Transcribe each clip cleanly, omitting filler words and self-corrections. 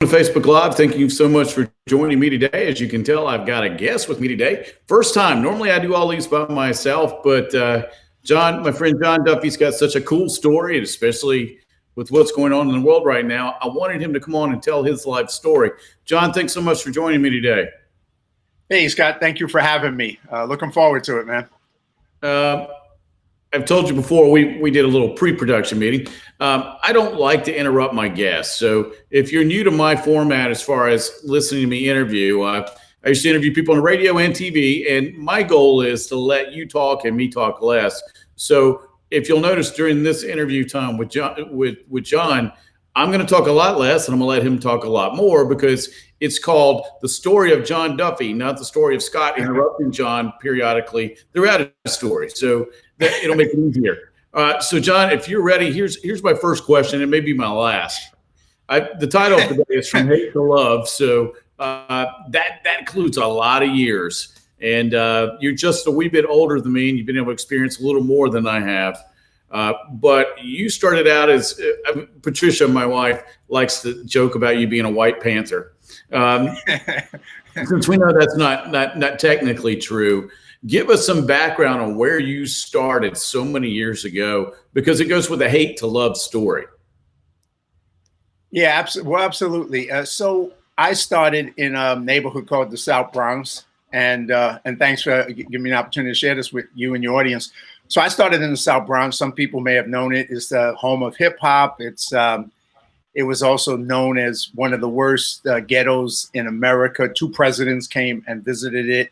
To Facebook Live. Thank you so much for joining me today. As you can tell, I've got a guest with me today. First time. Normally I do all these by myself, but my friend John Duffy's got such a cool story, and especially with what's going on in the world right now, I wanted him to come on and tell his life story. John, thanks so much for joining me today. Hey, Scott. Thank you for having me. Looking forward to it, man. I've told you before, we did a little pre-production meeting. I don't like to interrupt my guests. So if you're new to my format as far as listening to me interview, I used to interview people on radio and TV, and my goal is to let you talk and me talk less. So if you'll notice during this interview time with John, I'm going to talk a lot less, and I'm going to let him talk a lot more, because it's called The Story of John Duffy, not the story of Scott interrupting John periodically throughout his story. So it'll make it easier. So John, if you're ready, here's my first question. It may be my last. The title of the day is From Hate to Love. So that includes a lot of years. And you're just a wee bit older than me, and you've been able to experience a little more than I have. But you started out as Patricia, my wife, likes to joke about you being a white panther. Since we know that's not technically true, give us some background on where you started so many years ago, because it goes with a hate to love story. Yeah, absolutely. So I started in a neighborhood called the South Bronx, and thanks for giving me an opportunity to share this with you and your audience. So I started in the South Bronx. Some people may have known it. It's the home of hip hop. It was also known as one of the worst ghettos in America. Two presidents came and visited it,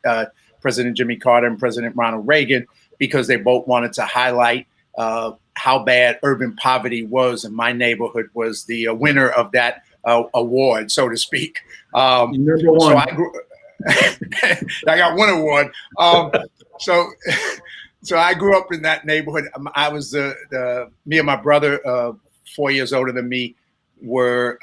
President Jimmy Carter and President Ronald Reagan, because they both wanted to highlight how bad urban poverty was. And my neighborhood was the winner of that award, so to speak. Number one. So I grew. I got one award. So I grew up in that neighborhood. I was me and my brother, 4 years older than me, were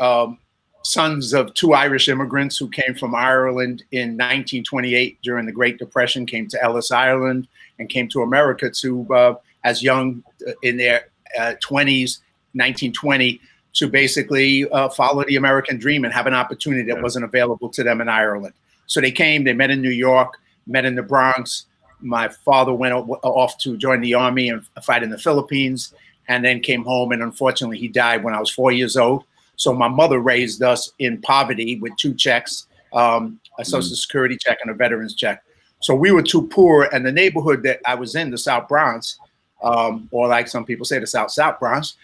sons of two Irish immigrants who came from Ireland in 1928 during the Great Depression, came to Ellis Island, and came to America to as young in their 20s, 1920, to basically follow the American dream and have an opportunity that wasn't available to them in Ireland. So they came, they met in New York, met in the Bronx. My father went off to join the army and fight in the Philippines, and then came home, and unfortunately he died when I was 4 years old. So my mother raised us in poverty with two checks, a Social Security check and a veterans check. So we were too poor, and the neighborhood that I was in, the South Bronx, or like some people say, the South Bronx,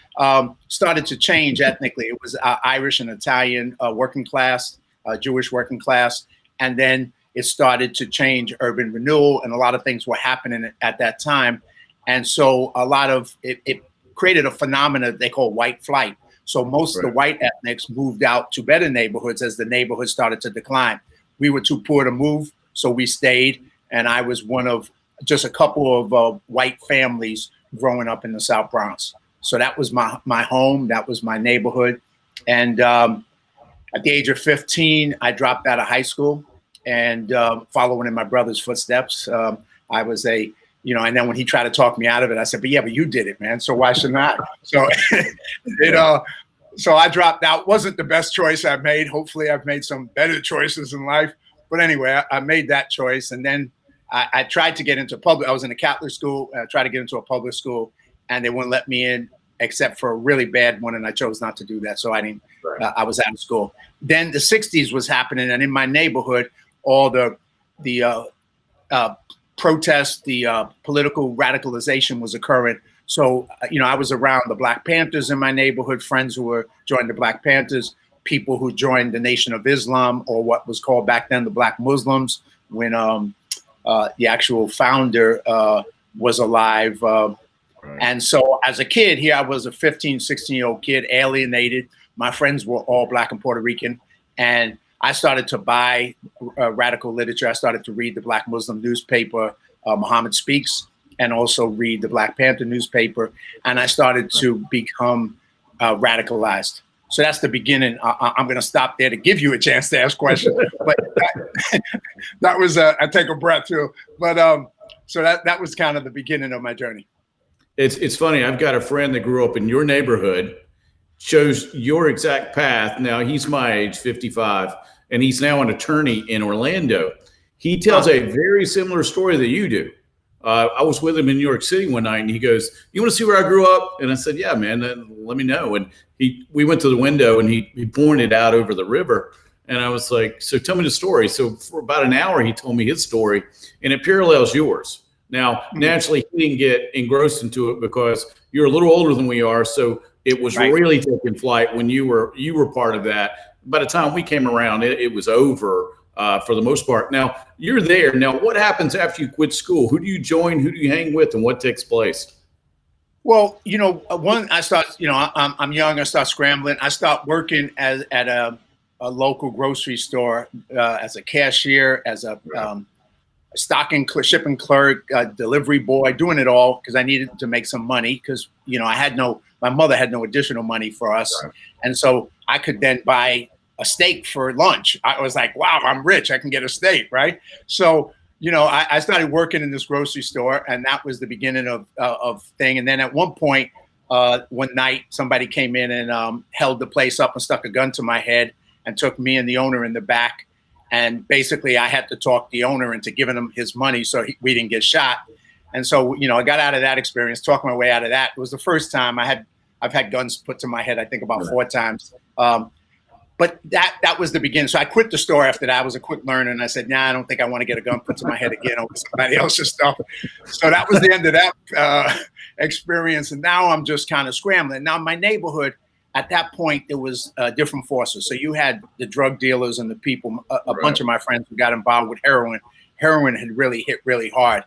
started to change ethnically. It was Irish and Italian working class, Jewish working class, and then it started to change urban renewal, and a lot of things were happening at that time. And so a lot of it created a phenomenon they call white flight. So most of the white ethnics moved out to better neighborhoods as the neighborhood started to decline. We were too poor to move, so we stayed. And I was one of just a couple of white families growing up in the South Bronx. So that was my home. That was my neighborhood. And at the age of 15, I dropped out of high school, and following in my brother's footsteps. I was and then when he tried to talk me out of it, I said, but you did it, man. So why shouldn't I? So, so I dropped out. Wasn't the best choice I made. Hopefully I've made some better choices in life. But anyway, I made that choice. And then I tried to get into public. I was in a Catholic school. I tried to get into a public school, and they wouldn't let me in except for a really bad one. And I chose not to do that. So I didn't, I was out of school. Then the 60s was happening. And in my neighborhood, all the protests, the political radicalization was occurring. So, I was around the Black Panthers in my neighborhood, friends who were joined the Black Panthers, people who joined the Nation of Islam, or what was called back then the Black Muslims, when the actual founder was alive. And so as a kid, here I was a 15, 16-year-old kid, alienated. My friends were all Black and Puerto Rican. And I started to buy radical literature. I started to read the Black Muslim newspaper, Muhammad Speaks, and also read the Black Panther newspaper. And I started to become radicalized. So that's the beginning. I'm going to stop there to give you a chance to ask questions. But that was, I take a breath too. But so that was kind of the beginning of my journey. It's funny. I've got a friend that grew up in your neighborhood, shows your exact path. Now he's my age, 55, and he's now an attorney in Orlando. He tells a very similar story that you do. I was with him in New York City one night, and he goes, "You want to see where I grew up?" And I said, "Yeah, man, let me know." And we went to the window, and he pointed out over the river. And I was like, "So tell me the story." So for about an hour, he told me his story, and it parallels yours. Now, naturally, he didn't get engrossed into it because you're a little older than we are. So it was really taking flight when you were part of that. By the time we came around, it was over for the most part. Now, you're there. Now, what happens after you quit school? Who do you join? Who do you hang with? And what takes place? Well, I start, I'm young. I start scrambling. I start working at a local grocery store as a cashier, as a stocking, shipping clerk, delivery boy, doing it all because I needed to make some money because, my mother had no additional money for us. Right. And so I could then buy a steak for lunch. I was like, wow, I'm rich. I can get a steak, right? So, I started working in this grocery store, and that was the beginning of thing. And then at one point, one night, somebody came in and held the place up and stuck a gun to my head and took me and the owner in the back. And basically, I had to talk the owner into giving him his money so we didn't get shot. And so, I got out of that experience, talking my way out of that. It was the first time I've had guns put to my head, I think about 4 times. But that was the beginning. So I quit the store after that. I was a quick learner, and I said, "Nah, I don't think I want to get a gun put to my head again over somebody else's stuff." So that was the end of that experience. And now I'm just kind of scrambling. Now, my neighborhood, at that point, there was different forces. So you had the drug dealers and the people, a bunch of my friends who got involved with heroin. Heroin had really hit really hard.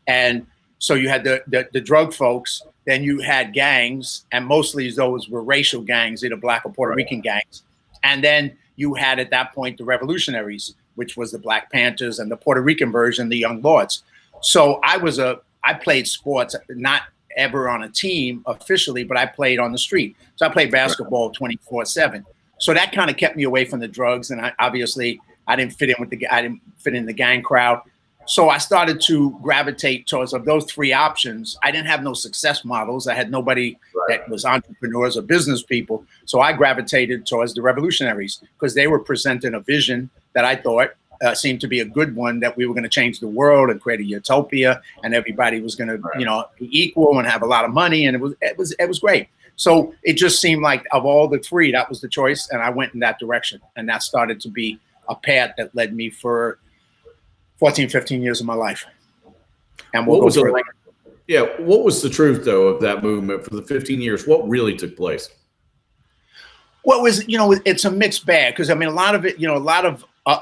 And so you had the drug folks, then you had gangs, and mostly those were racial gangs, either Black or Puerto Rican gangs. And then you had at that point the revolutionaries, which was the Black Panthers, and the Puerto Rican version, the Young Lords. So I played sports, not ever on a team officially, but I played on the street. So I played basketball 24/7. So that kind of kept me away from the drugs. And I didn't fit in the gang crowd. So I started to gravitate towards, of those 3 options, I didn't have no success models. I had nobody that was entrepreneurs or business people. So I gravitated towards the revolutionaries because they were presenting a vision that I thought seemed to be a good one, that we were going to change the world and create a utopia, and everybody was going to, be equal and have a lot of money. And it was great. So it just seemed like of all the 3, that was the choice. And I went in that direction. And that started to be a path that led me for 14, 15 years of my life. And what was the truth, though, of that movement for the 15 years? What really took place? Well, it's a mixed bag because, a lot of it,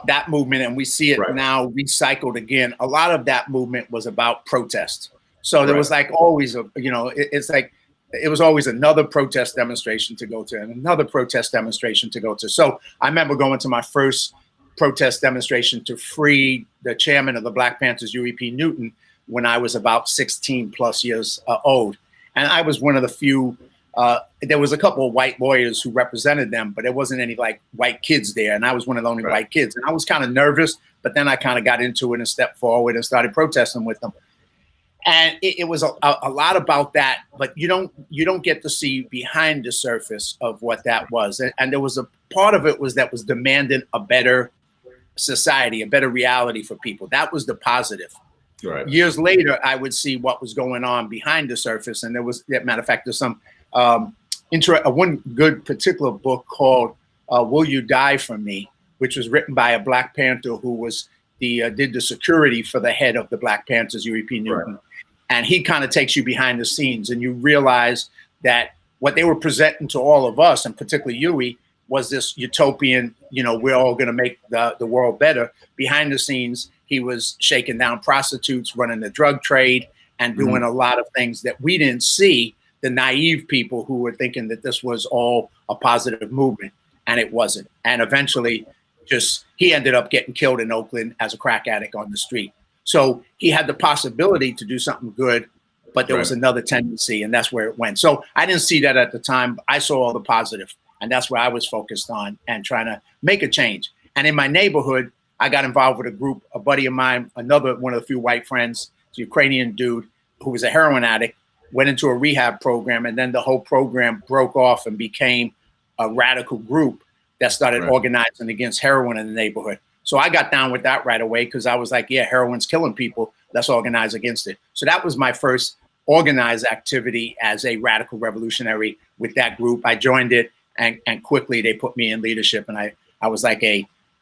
that movement, and we see it now recycled again. A lot of that movement was about protest. So there was like always it was always another protest demonstration to go to and another protest demonstration to go to. So I remember going to my first protest demonstration to free the chairman of the Black Panthers, Huey Newton, when I was about 16 plus years old. And I was one of the few, there was a couple of white lawyers who represented them, but there wasn't any like white kids there. And I was one of the only white kids. And I was kind of nervous, but then I kind of got into it and stepped forward and started protesting with them. And it was a lot about that, but you don't get to see behind the surface of what that was. And there was a part of it was demanding a better society, a better reality for people. That was the positive. Right. Years later, I would see what was going on behind the surface. And there was, as matter of fact, there's some one good particular book called Will You Die For Me, which was written by a Black Panther who was did the security for the head of the Black Panthers, Huey Newton. Right. And he kind of takes you behind the scenes, and you realize that what they were presenting to all of us, and particularly Huey, was this utopian, we're all going to make the world better. Behind the scenes, he was shaking down prostitutes, running the drug trade, and doing a lot of things that we didn't see, the naive people who were thinking that this was all a positive movement, and it wasn't. And eventually, he ended up getting killed in Oakland as a crack addict on the street. So he had the possibility to do something good, but there was another tendency, and that's where it went. So I didn't see that at the time. I saw all the positive, and that's where I was focused on and trying to make a change. And in my neighborhood, I got involved with a group, a buddy of mine, another one of the few white friends, a Ukrainian dude who was a heroin addict, went into a rehab program, and then the whole program broke off and became a radical group that started organizing against heroin in the neighborhood. So I got down with that right away because I was like, yeah, heroin's killing people. Let's organize against it. So that was my first organized activity as a radical revolutionary with that group. I joined it, and quickly they put me in leadership. And I was like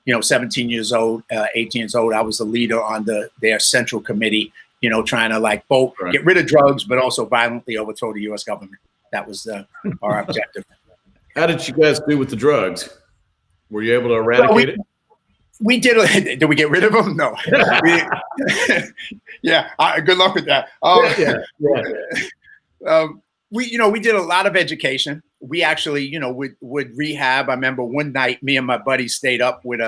17 years old, 18 years old. I was the leader on their central committee, trying to like both get rid of drugs, but also violently overthrow the U.S. government. That was our objective. How did you guys do with the drugs? Were you able to eradicate it? We did. Did we get rid of them? No. Yeah. Good luck with that. We did a lot of education. We actually, would rehab. I remember one night, me and my buddy stayed up with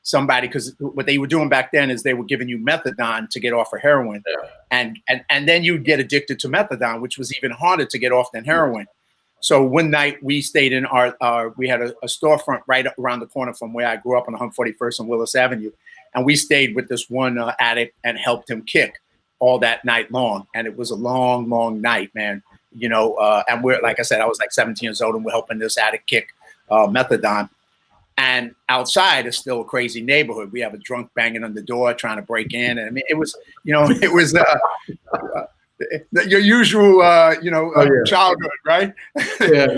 somebody, because what they were doing back then is they were giving you methadone to get off of heroin, and then you'd get addicted to methadone, which was even harder to get off than heroin. So one night we stayed in we had a storefront right around the corner from where I grew up on 141st and Willis Avenue. And we stayed with this one addict and helped him kick all that night long. And it was a long, long night, man. And we're, like I said, I was like 17 years old and we're helping this addict kick methadone. And outside is still a crazy neighborhood. We have a drunk banging on the door, trying to break in. And I mean, it was your usual, childhood, right? Yeah.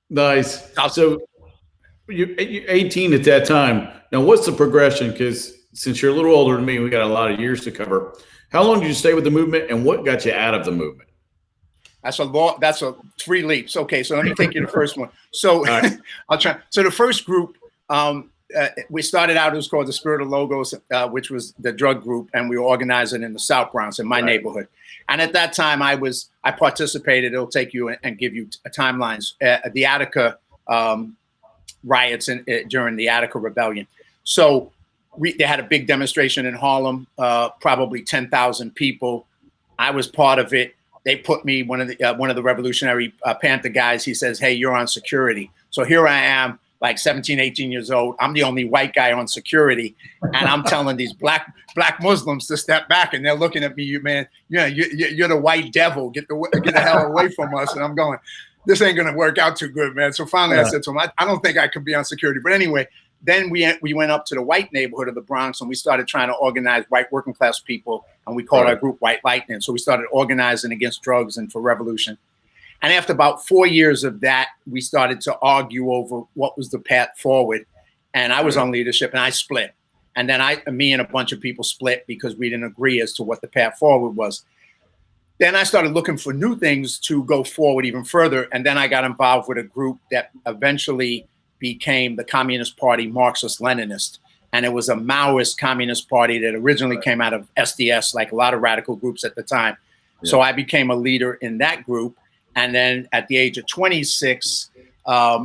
Nice. So you're 18 at that time. Now, what's the progression? Because since you're a little older than me, we got a lot of years to cover. How long did you stay with the movement, and what got you out of the movement? That's a 3 leaps. Okay, so let me take you to the first one. So right. I'll try. So the first group, we started out, it was called the Spirit of Logos, which was the drug group, and we were organizing in the South Bronx in my neighborhood. And at that time, I participated. It'll take you and give you timelines. The Attica riots during the Attica Rebellion. So they had a big demonstration in Harlem, probably 10,000 people. I was part of it. They put me, one of the Revolutionary Panther guys, he says, hey, you're on security. So here I am, like 17, 18 years old. I'm the only white guy on security. And I'm telling these black Muslims to step back. And they're looking at me, you're the white devil. Get the hell away from us. And I'm going, this ain't going to work out too good, man. So finally I said to him, I don't think I could be on security. But anyway, then we went up to the white neighborhood of the Bronx, and we started trying to organize white working class people. And we called our group White Lightning. So we started organizing against drugs and for revolution. And after about 4 years of that, we started to argue over what was the path forward. And I was on leadership, and I split. And then me and a bunch of people split because we didn't agree as to what the path forward was. Then I started looking for new things to go forward even further. And then I got involved with a group that eventually became the Communist Party Marxist-Leninist. And it was a Maoist Communist Party that originally came out of SDS, like a lot of radical groups at the time. Yeah. So I became a leader in that group. And then at the age of 26,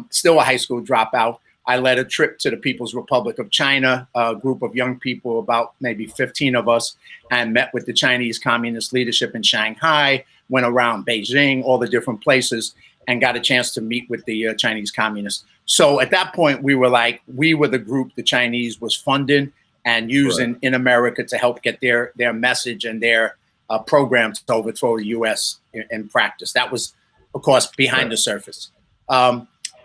still a high school dropout, I led a trip to the People's Republic of China, a group of young people, about maybe 15 of us, and met with the Chinese Communist leadership in Shanghai, went around Beijing, all the different places, and got a chance to meet with the Chinese Communists. So at that point, we were the group the Chinese was funding and using in America to help get their message and their program to overthrow the U.S. in practice. That was, of course, behind the surface.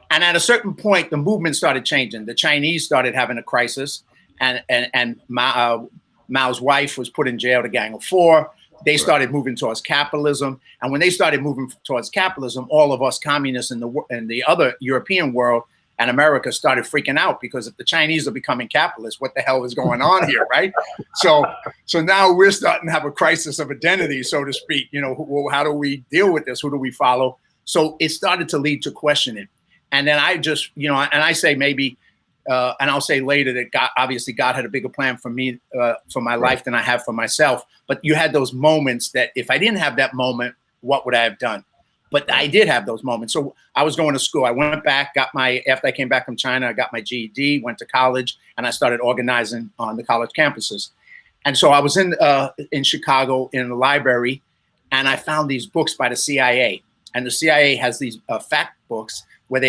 And at a certain point, the movement started changing. The Chinese started having a crisis, and Mao's wife was put in jail, the Gang of Four. They started moving towards capitalism. And when they started moving towards capitalism, all of us communists in the other European world and America started freaking out, because if the Chinese are becoming capitalists, what the hell is going on here, right? So now we're starting to have a crisis of identity, so to speak. How do we deal with this? Who do we follow? So it started to lead to questioning. And then I just, and I say maybe, and I'll say later that God had a bigger plan for me, for my life than I have for myself. But you had those moments that if I didn't have that moment, what would I have done? But I did have those moments. So I was going to school. I went back, after I came back from China, I got my GED, went to college, and I started organizing on the college campuses. And so I was in Chicago in the library, and I found these books by the CIA. And the CIA has these fact books where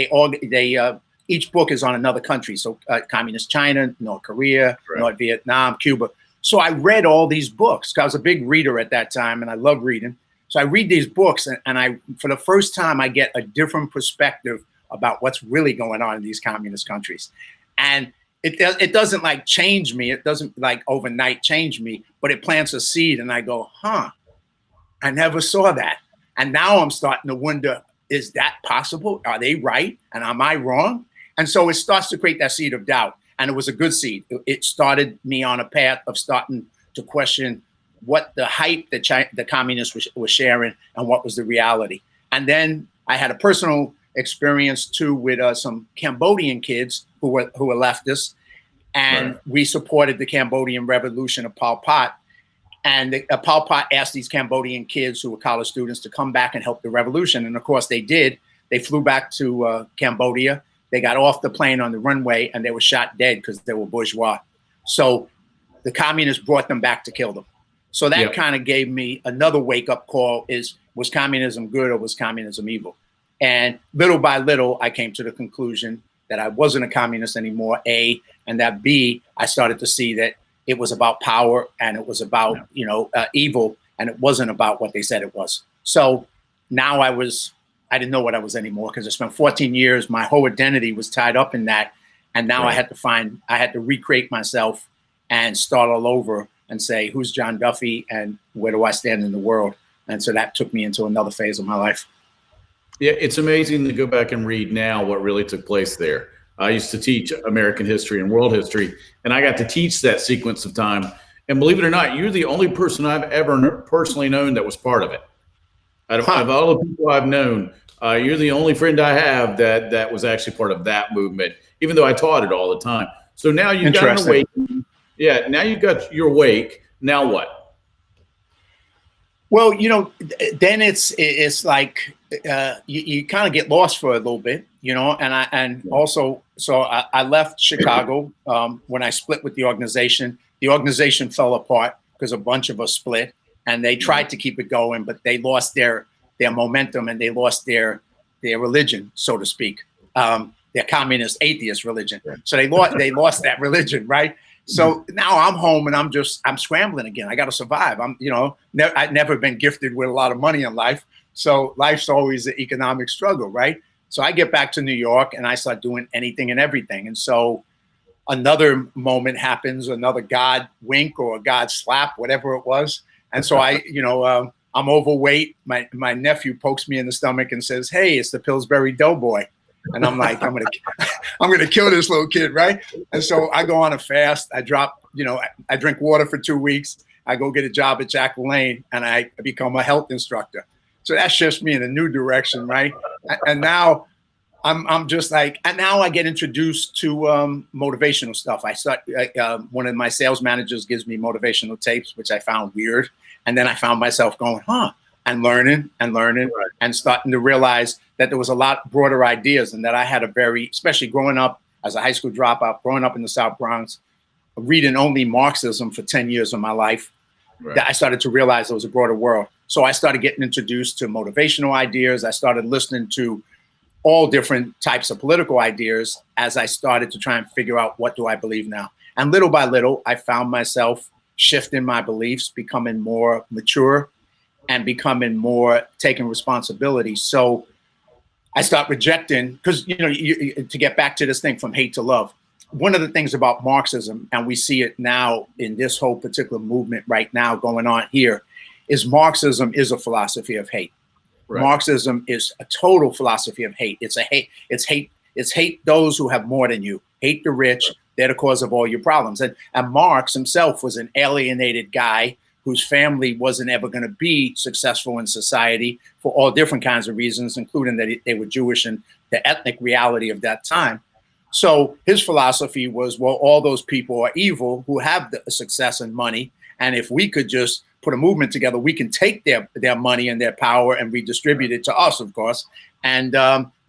each book is on another country. So Communist China, North Korea, North Vietnam, Cuba. So I read all these books, because I was a big reader at that time, and I love reading. So I read these books, and I, for the first time, I get a different perspective about what's really going on in these communist countries. And it doesn't like change me. It doesn't like overnight change me, but it plants a seed, and I go, huh, I never saw that. And now I'm starting to wonder, is that possible? Are they right? And am I wrong? And so it starts to create that seed of doubt. And it was a good seed. It started me on a path of starting to question what the hype that the communists were sharing and what was the reality. And then I had a personal experience too with some Cambodian kids who were leftists, and we supported the Cambodian revolution of Pol Pot. And Pol Pot asked these Cambodian kids who were college students to come back and help the revolution. And of course they did. They flew back to Cambodia. They got off the plane on the runway, and they were shot dead because they were bourgeois. So the communists brought them back to kill them. So that kind of gave me another wake-up call: was communism good or was communism evil? And little by little, I came to the conclusion that I wasn't a communist anymore, A, and that B, I started to see that it was about power, and it was about evil, and it wasn't about what they said it was. So now I didn't know what I was anymore, because I spent 14 years, my whole identity was tied up in that. And now I had to recreate myself and start all over and say, who's John Duffy and where do I stand in the world? And so that took me into another phase of my life. Yeah, it's amazing to go back and read now what really took place there. I used to teach American history and world history, and I got to teach that sequence of time. And believe it or not, you're the only person I've ever personally known that was part of it. Out of all the people I've known, you're the only friend I have that was actually part of that movement, even though I taught it all the time. So now you've got an awakening. Yeah, now you've got your wake. Now what? Well, then it's like you kind of get lost for a little bit, and also I left Chicago when I split with the organization. The organization fell apart because a bunch of us split, and they tried to keep it going, but they lost their momentum, and they lost their religion, so to speak, their communist atheist religion. So they lost that religion, right? So now I'm home, and I'm scrambling again. I got to survive. I've never been gifted with a lot of money in life. So life's always an economic struggle, right? So I get back to New York, and I start doing anything and everything. And so another moment happens, another God wink or a God slap, whatever it was. And so I'm overweight. My nephew pokes me in the stomach and says, "Hey, it's the Pillsbury Doughboy." And I'm like, I'm gonna kill this little kid, right? And so I go on a fast. I drop, I drink water for 2 weeks. I go get a job at Jack LaLanne, and I become a health instructor. So that shifts me in a new direction, right? And now I'm just like, and now I get introduced to motivational stuff. I start, one of my sales managers gives me motivational tapes, which I found weird. And then I found myself going, and learning and starting to realize that there was a lot broader ideas, and that I had especially growing up as a high school dropout, growing up in the South Bronx, reading only Marxism for 10 years of my life, that I started to realize there was a broader world. So I started getting introduced to motivational ideas. I started listening to all different types of political ideas as I started to try and figure out, what do I believe now? And little by little, I found myself shifting my beliefs, becoming more mature, and becoming more taking responsibility. So I start rejecting, because, to get back to this thing from hate to love, one of the things about Marxism, and we see it now in this whole particular movement right now going on here, is Marxism is a philosophy of hate. Right. Marxism is a total philosophy of hate. It's hate those who have more than you. Hate the rich. They're the cause of all your problems. And Marx himself was an alienated guy whose family wasn't ever going to be successful in society for all different kinds of reasons, including that they were Jewish and the ethnic reality of that time. So his philosophy was, well, all those people are evil who have the success and money. And if we could just put a movement together, we can take their money and their power and redistribute it to us, of course, and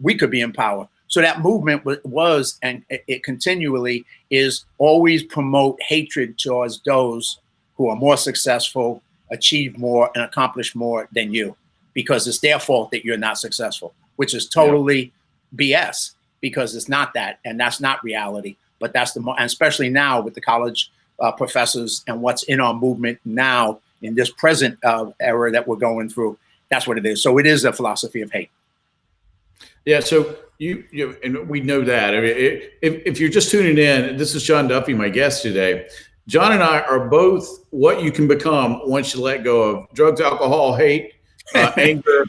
we could be in power. So that movement was, and it continually is, always promote hatred towards those who are more successful, achieve more, and accomplish more than you, because it's their fault that you're not successful, which is totally BS, because it's not that, and that's not reality. But that's and especially now with the college professors and what's in our movement now in this present era that we're going through, that's what it is. So it is a philosophy of hate. Yeah. So you and we know that. I mean, if you're just tuning in, this is John Duffy, my guest today. John and I are both what you can become once you let go of drugs, alcohol, hate, anger,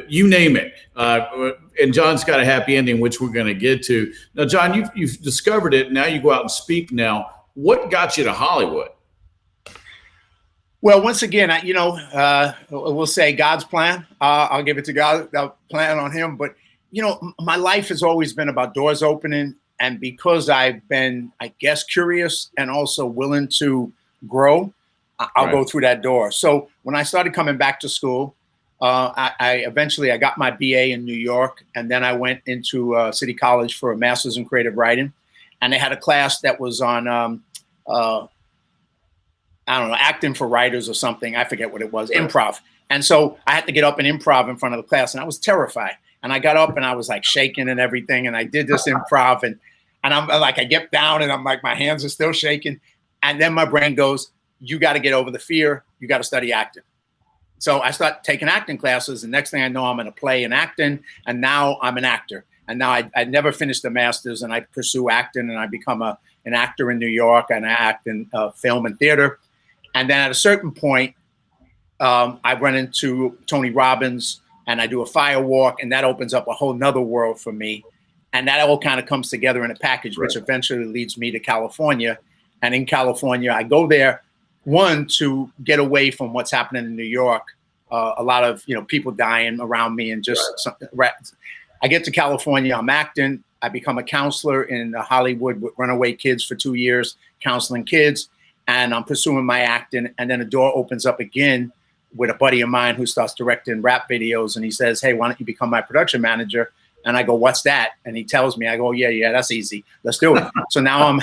you name it. And John's got a happy ending, which we're going to get to. Now, John, you've discovered it. Now you go out and speak now. What got you to Hollywood? Well, once again, we'll say God's plan. I'll give it to God. I'll plan on him. But, my life has always been about doors opening. And because I've been, I guess, curious and also willing to grow, I'll go through that door. So when I started coming back to school, I eventually got my BA in New York. And then I went into City College for a master's in creative writing. And they had a class that was on, I don't know, acting for writers or something. I forget what it was, improv. And so I had to get up and improv in front of the class. And I was terrified. And I got up and I was like shaking and everything. And I did this improv and I'm like, I get down and I'm like, my hands are still shaking. And then my brain goes, you got to get over the fear. You got to study acting. So I start taking acting classes. And next thing I know, I'm in a play and acting. And now I'm an actor. And now I never finished the master's and I pursue acting and I become an actor in New York and I act in film and theater. And then at a certain point, I run into Tony Robbins and I do a fire walk, and that opens up a whole nother world for me. And that all kind of comes together in a package, which eventually leads me to California. And in California, I go there, one, to get away from what's happening in New York. A lot of, people dying around me and just I get to California, I'm acting. I become a counselor in Hollywood with runaway kids for 2 years, counseling kids. And I'm pursuing my acting. And then a door opens up again with a buddy of mine who starts directing rap videos. And he says, hey, why don't you become my production manager? And I go, what's that? And he tells me, I go, yeah, that's easy. Let's do it. So now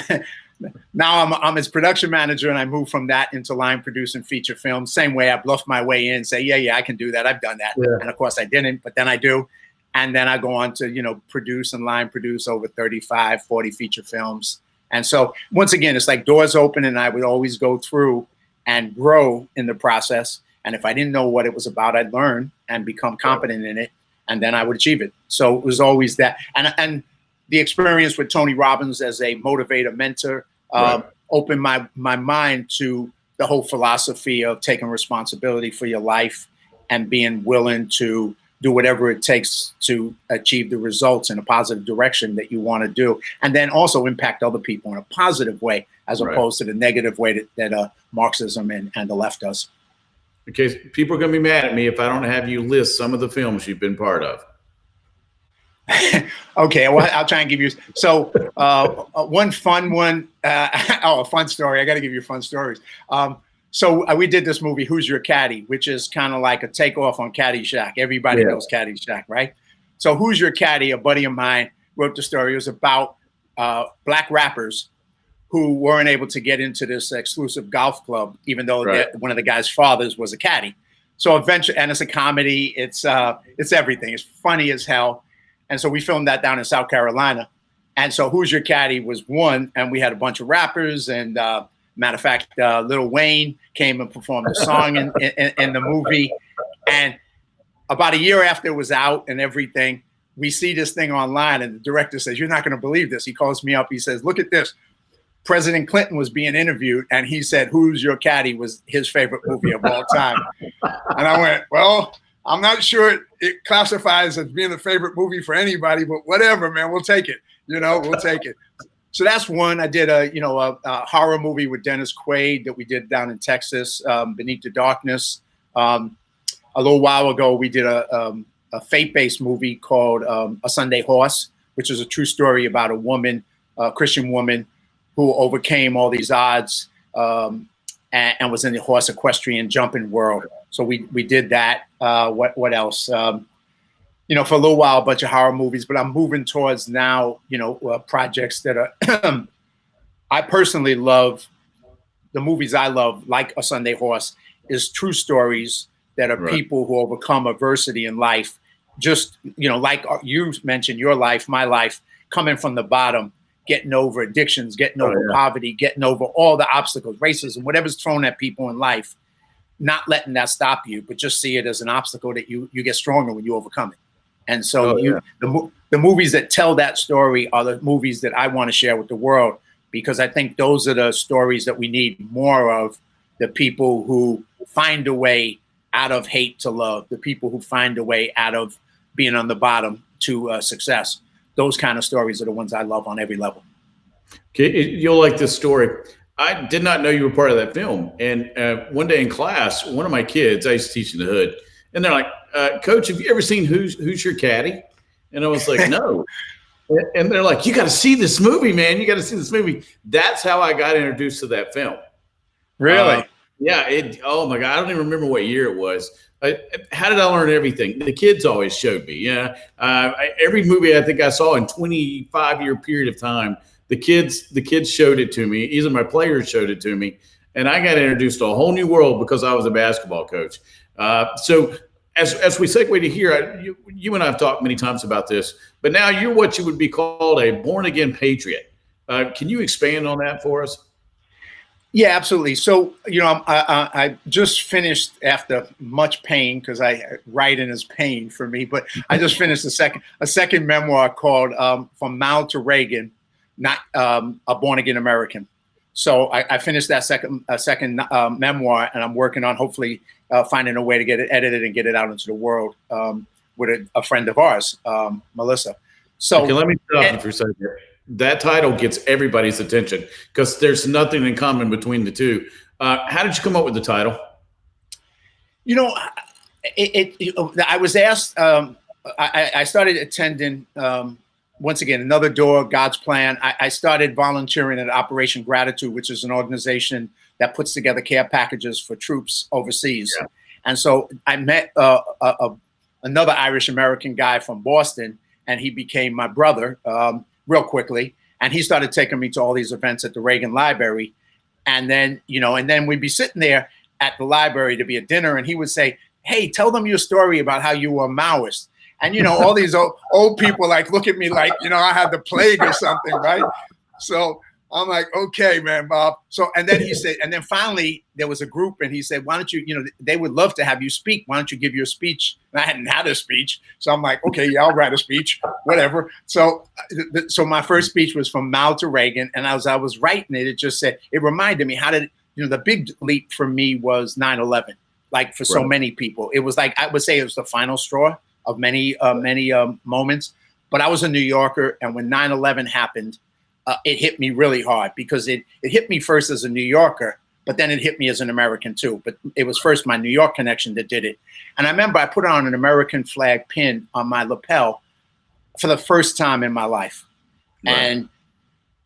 I'm his production manager, and I move from that into line producing feature films. Same way I bluff my way in, say, yeah, I can do that. I've done that. Yeah. And of course I didn't, but then I do. And then I go on to, produce and line produce over 35, 40 feature films. And so once again, it's like doors open, and I would always go through and grow in the process. And if I didn't know what it was about, I'd learn and become competent in it, and then I would achieve it. So it was always that. And the experience with Tony Robbins as a motivator, mentor, opened my mind to the whole philosophy of taking responsibility for your life and being willing to do whatever it takes to achieve the results in a positive direction that you want to do. And then also impact other people in a positive way, as opposed to the negative way that Marxism and the left does. Okay, people are going to be mad at me if I don't have you list some of the films you've been part of. Okay, well, I'll try and give you. So one fun one. A fun story. I got to give you fun stories. So we did this movie, Who's Your Caddy, which is kind of like a takeoff on Caddyshack. Everybody knows Caddyshack, right? So Who's Your Caddy, a buddy of mine wrote the story. It was about black rappers who weren't able to get into this exclusive golf club, even though one of the guy's fathers was a caddy. So eventually, and it's a comedy. It's everything. It's funny as hell. And so we filmed that down in South Carolina. And so Who's Your Caddy was one, and we had a bunch of rappers. And matter of fact, Lil Wayne came and performed a song in the movie. And about a year after it was out and everything, we see this thing online, and the director says, "You're not going to believe this." He calls me up. He says, "Look at this. President Clinton was being interviewed, and he said Who's Your Caddy was his favorite movie of all time." And I went, well, I'm not sure it classifies as being the favorite movie for anybody, but whatever, man, we'll take it. We'll take it. So that's one. I did a horror movie with Dennis Quaid that we did down in Texas, Beneath the Darkness. A little while ago, we did a faith-based movie called A Sunday Horse, which is a true story about a woman, a Christian woman, who overcame all these odds and was in the horse equestrian jumping world. So we did that. What else? For a little while, a bunch of horror movies, but I'm moving towards now, projects that are, I personally love. The movies I love, like A Sunday Horse, is true stories that are people who overcome adversity in life. Just, like you mentioned, your life, my life, coming from the bottom, getting over addictions, getting over poverty, getting over all the obstacles, racism, whatever's thrown at people in life. not letting that stop you, but just see it as an obstacle that you get stronger when you overcome it. And so the movies that tell that story are the movies that I want to share with the world, because I think those are the stories that we need more of. The people who find a way out of hate to love, the people who find a way out of being on the bottom to success. Those kind of stories are the ones I love on every level. Okay, you'll like this story. I did not know you were part of that film. And one day in class, one of my kids, I used to teach in the hood, and they're like, Coach, have you ever seen Who's Your Caddy? And I was like, no. And they're like, you got to see this movie, man. You got to see this movie. That's how I got introduced to that film. Really? Yeah. Oh my God. I don't even remember what year it was. How did I learn everything? The kids always showed me. Yeah. Every movie I think I saw in 25-year period of time, the kids showed it to me. Either my players showed it to me, and I got introduced to a whole new world because I was a basketball coach. So as we segue to here, you and I have talked many times about this, but now you're what you would be called a born again patriot. Can you expand on that for us? Yeah, absolutely. So, I just finished, after much pain, because writing is pain for me, but I just finished a second memoir called From Mao to Reagan, not a born again American. So I finished that second memoir, and I'm working on hopefully finding a way to get it edited and get it out into the world with a friend of ours, Melissa. So okay, let me stop you for a second. That title gets everybody's attention because there's nothing in common between the two. How did you come up with the title? I was asked. I started attending. Once again, another door, God's plan. I started volunteering at Operation Gratitude, which is an organization that puts together care packages for troops overseas. Yeah. And so I met another Irish American guy from Boston, and he became my brother real quickly. And he started taking me to all these events at the Reagan Library. And then, we'd be sitting there at the library to be at dinner, and he would say, hey, tell them your story about how you were a Maoist. And, all these old people look at me like, I had the plague or something, right? So I'm like, okay, man, Bob. So, and then he said, and then finally there was a group, and he said, why don't you, they would love to have you speak. Why don't you give your speech? And I hadn't had a speech. So I'm like, okay, yeah, I'll write a speech, whatever. So my first speech was From Mao to Reagan. And as I was writing it, it just said, it reminded me the big leap for me was 9/11. Like for so many people, it was like, I would say it was the final straw of many moments. But I was a New Yorker, and when 9/11 happened, it hit me really hard because it hit me first as a New Yorker, but then it hit me as an American too. But it was first my New York connection that did it. And I remember I put on an American flag pin on my lapel for the first time in my life. Right. And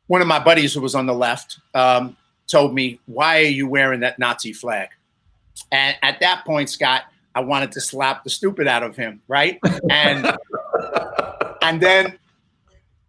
one of my buddies who was on the left told me, why are you wearing that Nazi flag? And at that point, Scott, I wanted to slap the stupid out of him, right? And then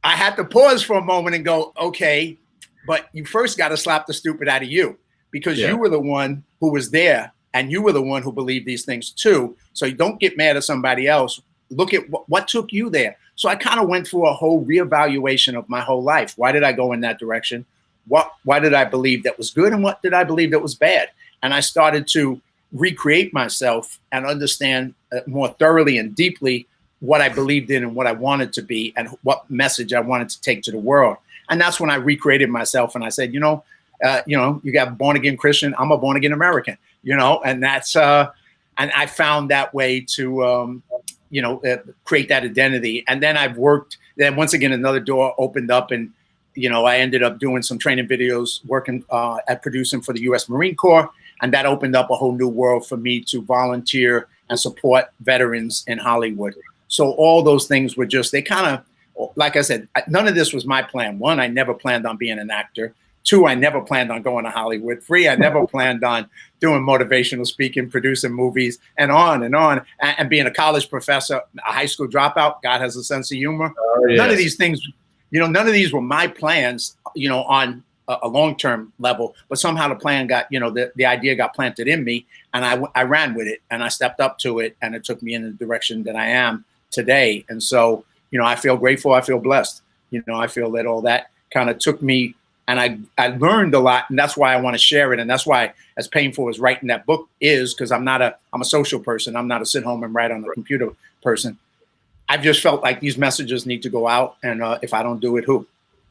I had to pause for a moment and go, okay, but you first got to slap the stupid out of you, because you were the one who was there, and you were the one who believed these things too. So you don't get mad at somebody else. Look at what took you there. So I kind of went through a whole reevaluation of my whole life. Why did I go in that direction? Why did I believe that was good, and what did I believe that was bad? And I started to recreate myself and understand more thoroughly and deeply what I believed in and what I wanted to be and what message I wanted to take to the world. And that's when I recreated myself, and I said, you got born again Christian, I'm a born again American, and that's and I found that way to create that identity. And then I've worked. Then once again, another door opened up, and I ended up doing some training videos, working at producing for the U.S. Marine Corps. And that opened up a whole new world for me to volunteer and support veterans in Hollywood. So all those things were just, they kind of, like I said, none of this was my plan. One, I never planned on being an actor. Two, I never planned on going to Hollywood. Three, I never planned on doing motivational speaking, producing movies, and on and on. And being a college professor, a high school dropout, God has a sense of humor. Oh, yes. None of these things, none of these were my plans, on a long-term level, but somehow the plan got, the idea got planted in me, and I ran with it, and I stepped up to it, and it took me in the direction that I am today. And so, I feel grateful. I feel blessed. I feel that all that kind of took me I learned a lot, and that's why I want to share it. And that's why, as painful as writing that book is, because I'm a social person. I'm not a sit home and write on the computer person. I've just felt like these messages need to go out, and if I don't do it, who?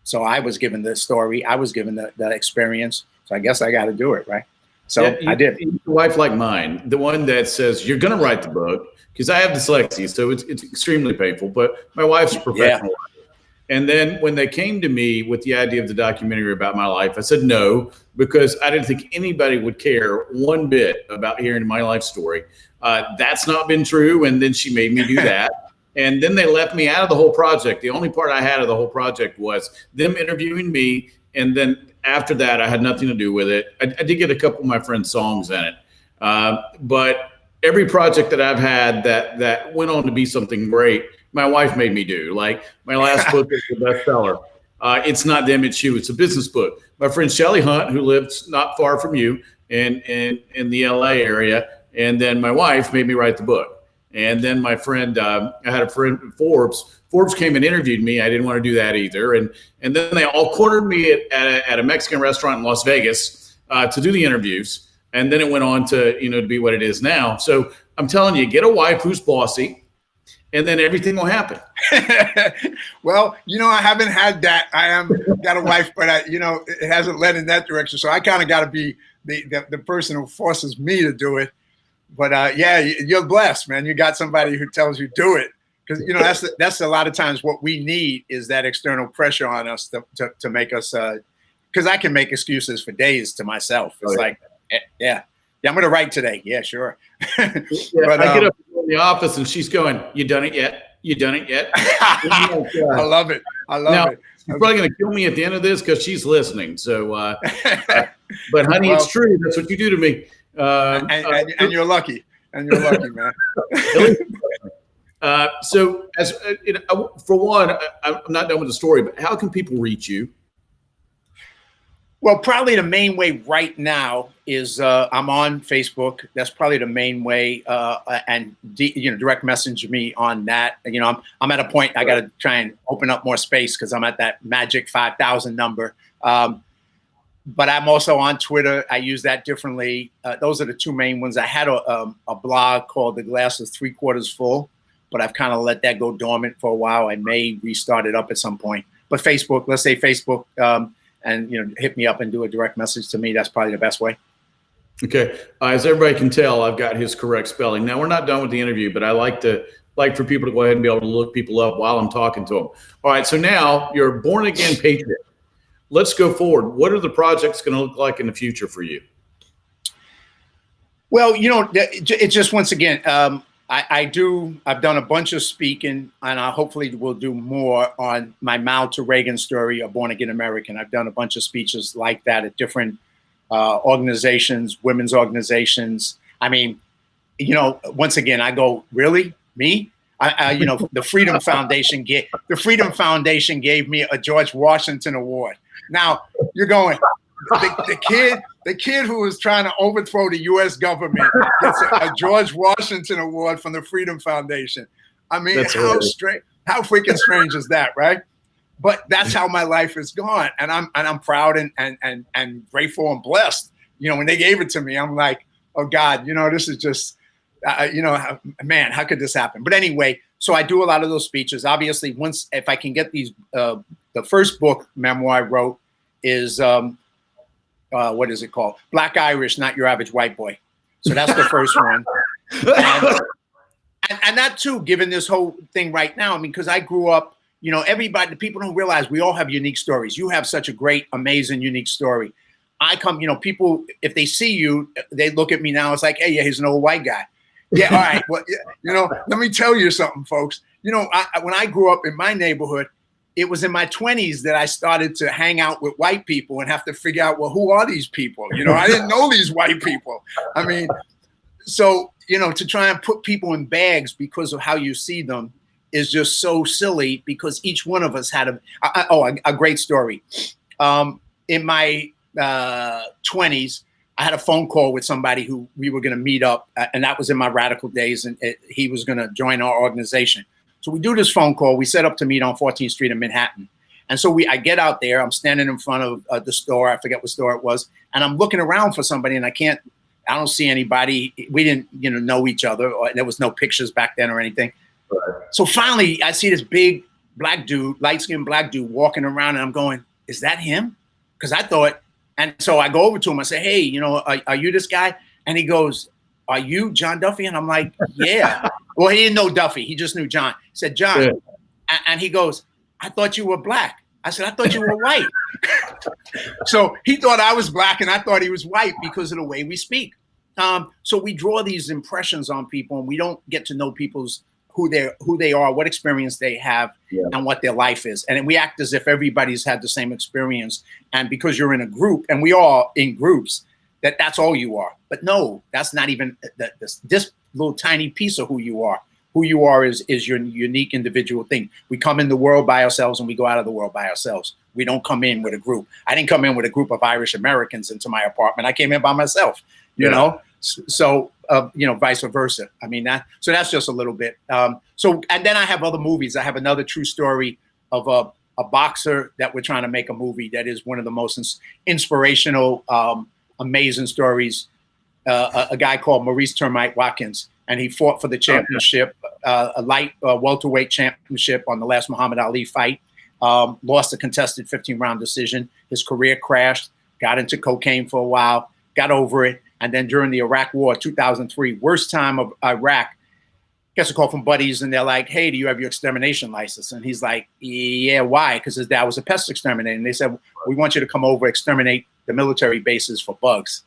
So I was given the story, I was given the experience, so I guess I got to do it, right? So yeah, I did. A wife like mine, the one that says you're going to write the book, because I have dyslexia, so it's extremely painful. But my wife's a professional. Yeah. And then when they came to me with the idea of the documentary about my life, I said no, because I didn't think anybody would care one bit about hearing my life story. That's not been true. And then she made me do that. And then they left me out of the whole project. The only part I had of the whole project was them interviewing me. And then after that, I had nothing to do with it. I did get a couple of my friends' songs in it. But every project that I've had that went on to be something great, my wife made me do. Like my last book is the bestseller. It's Not Them, It's You. It's a business book. My friend Shelly Hunt, who lives not far from you in the LA area. And then my wife made me write the book. And then my friend, I had a friend, Forbes. Forbes came and interviewed me. I didn't want to do that either. And then they all cornered me at a Mexican restaurant in Las Vegas to do the interviews. And then it went on to, to be what it is now. So I'm telling you, get a wife who's bossy, and then everything will happen. Well, I haven't had that. Got a wife, but it hasn't led in that direction. So I kind of got to be the person who forces me to do it. But yeah, you're blessed, man. You got somebody who tells you do it, because that's a lot of times what we need is that external pressure on us to make us. Because I can make excuses for days to myself. It's like, yeah, I'm going to write today. Yeah, sure. Yeah, but I get up in the office and she's going, "You done it yet? You done it yet?" I love it. I love it. She's probably going to kill me at the end of this because she's listening. So, but honey, it's true. That's what you do to me. And you're lucky. And you're lucky, man. So, as for one, I'm not done with the story, but how can people reach you? Well, probably the main way right now is I'm on Facebook. That's probably the main way, and direct message me on that. I'm at a point I got to try and open up more space because I'm at that magic 5,000 number. But I'm also on Twitter. I use that differently. Those are the two main ones. I had a blog called The Glass is 3/4 Full, but I've kind of let that go dormant for a while. I may restart it up at some point. But Facebook, let's say Facebook, and hit me up and do a direct message to me. That's probably the best way. Okay. As everybody can tell, I've got his correct spelling. Now, we're not done with the interview, but I like for people to go ahead and be able to look people up while I'm talking to them. All right. So now you're a born again patriot. Let's go forward. What are the projects going to look like in the future for you? Well, it's just, once again, I've done a bunch of speaking, and I hopefully will do more on my Mao to Reagan story, A Born Again American. I've done a bunch of speeches like that at different organizations, women's organizations. I mean, once again, I go, really? Me? The Freedom Foundation gave me a George Washington Award. Now you're going, the kid who was trying to overthrow the U.S. government gets a George Washington Award from the Freedom Foundation. I mean, how freaking strange is that, right? But that's how my life has gone, and I'm proud and grateful and blessed. When they gave it to me, I'm like, oh God, this is just, man, how could this happen? But anyway, so I do a lot of those speeches. Obviously, if I can get these, the first book memoir I wrote is what is it called? Black Irish, Not Your Average White Boy. So that's the first one. And that too, given this whole thing right now, I mean, because I grew up, everybody, the people don't realize we all have unique stories. You have such a great, amazing, unique story. I come, people, if they see you, they look at me now, it's like, hey, yeah, he's an old white guy. Yeah, all right. Well, let me tell you something, folks. When I grew up in my neighborhood, it was in my 20s that I started to hang out with white people and have to figure out, well, who are these people? I didn't know these white people. I mean, so, to try and put people in bags because of how you see them is just so silly, because each one of us had a great story. In my 20s, I had a phone call with somebody who we were going to meet up, and that was in my radical days, and he was going to join our organization. So we do this phone call. We set up to meet on 14th Street in Manhattan. And so I get out there, I'm standing in front of the store, I forget what store it was, and I'm looking around for somebody, and I don't see anybody. We didn't, know each other, or there was no pictures back then or anything. Right. So finally, I see this big black dude, light-skinned black dude walking around, and I'm going, is that him? Because I thought, and so I go over to him, I say, hey, are you this guy? And he goes, are you John Duffy? And I'm like, yeah. Well, he didn't know Duffy. He just knew John. He said, John. Yeah. And he goes, I thought you were black. I said, I thought you were white. So he thought I was black and I thought he was white because of the way we speak. So we draw these impressions on people, and we don't get to know people's who they are, what experience they have, and what their life is. And we act as if everybody's had the same experience. And because you're in a group, and we are in groups, that's all you are. But no, that's not even this little tiny piece of who you are. Who you are is your unique individual thing. We come in the world by ourselves and we go out of the world by ourselves. We don't come in with a group. I didn't come in with a group of Irish Americans into my apartment. I came in by myself, you know? So, vice versa. I mean, so that's just a little bit. And then I have other movies. I have another true story of a boxer that we're trying to make a movie that is one of the most inspirational, amazing stories. A guy called Maurice Termite Watkins, and he fought for the championship, a light welterweight championship on the last Muhammad Ali fight. Lost a contested 15-round decision. His career crashed, got into cocaine for a while, got over it. And then during the Iraq War, 2003, worst time of Iraq, gets a call from buddies, and they're like, hey, do you have your extermination license? And he's like, yeah, why? Because his dad was a pest exterminator. And they said, we want you to come over, exterminate the military bases for bugs.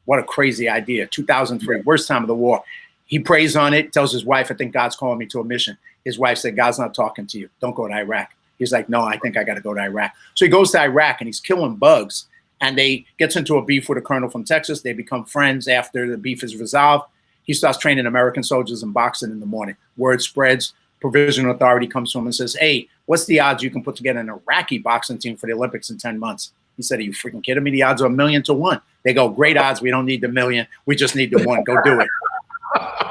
What a crazy idea. 2003, worst time of the war. He prays on it, tells his wife, I think God's calling me to a mission. His wife said, God's not talking to you. Don't go to Iraq. He's like, no, I think I got to go to Iraq. So he goes to Iraq, and he's killing bugs. And they gets into a beef with a colonel from Texas. They become friends after the beef is resolved. He starts training American soldiers in boxing in the morning. Word spreads. Provisional authority comes to him and says, hey, what's the odds you can put together an Iraqi boxing team for the Olympics in 10 months? He said, are you freaking kidding me? The odds are 1,000,000 to 1. They go, great odds. We don't need the 1,000,000. We just need the 1. Go do it.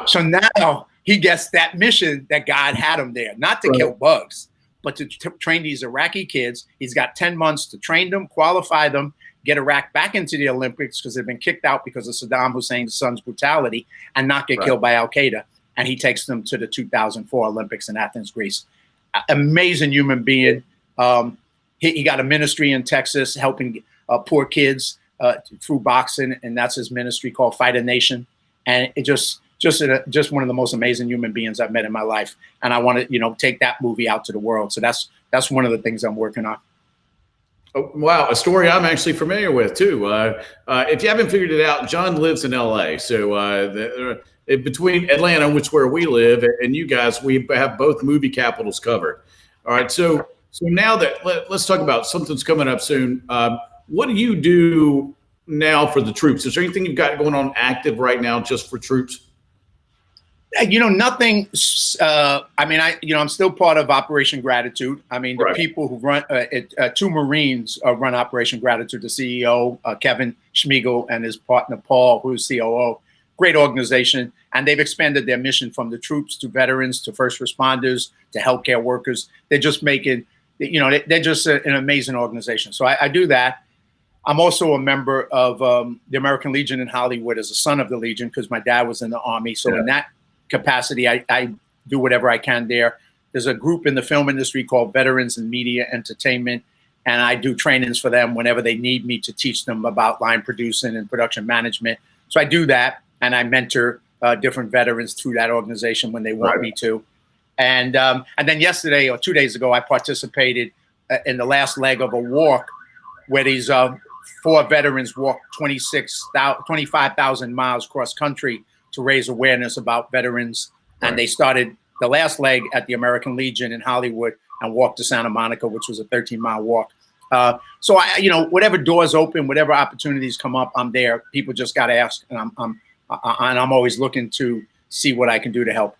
So now he gets that mission that God had him there, not to kill bugs, but to train these Iraqi kids. He's got 10 months to train them, qualify them, get Iraq back into the Olympics because they've been kicked out because of Saddam Hussein's son's brutality, and not get killed by Al-Qaeda. And he takes them to the 2004 Olympics in Athens, Greece. Amazing human being. He got a ministry in Texas helping poor kids through boxing, and that's his ministry called Fight a Nation. And it just one of the most amazing human beings I've met in my life. And I want to, take that movie out to the world. So that's one of the things I'm working on. Oh, wow, a story I'm actually familiar with too. If you haven't figured it out, John lives in LA. So between Atlanta, where we live, and you guys, we have both movie capitals covered. All right, so now that let's talk about something's coming up soon. What do you do now for the troops? Is there anything you've got going on active right now just for troops? Nothing. I'm still part of Operation Gratitude. I mean, the people who run two Marines run Operation Gratitude, the CEO, Kevin Schmiegel, and his partner, Paul, who's COO. Great organization. And they've expanded their mission from the troops to veterans to first responders to healthcare workers. They're just making, they're just an amazing organization. So I do that. I'm also a member of the American Legion in Hollywood as a son of the Legion because my dad was in the Army. So in that capacity, I do whatever I can there. There's a group in the film industry called Veterans in Media Entertainment, and I do trainings for them whenever they need me to teach them about line producing and production management. So I do that, and I mentor different veterans through that organization when they want me to. And then yesterday or 2 days ago, I participated in the last leg of a walk where these 4 veterans walked 25,000 miles cross country to raise awareness about veterans. And they started the last leg at the American Legion in Hollywood and walked to Santa Monica, which was a 13-mile walk. So whatever doors open, whatever opportunities come up, I'm there. People just got to ask, and I'm always looking to see what I can do to help.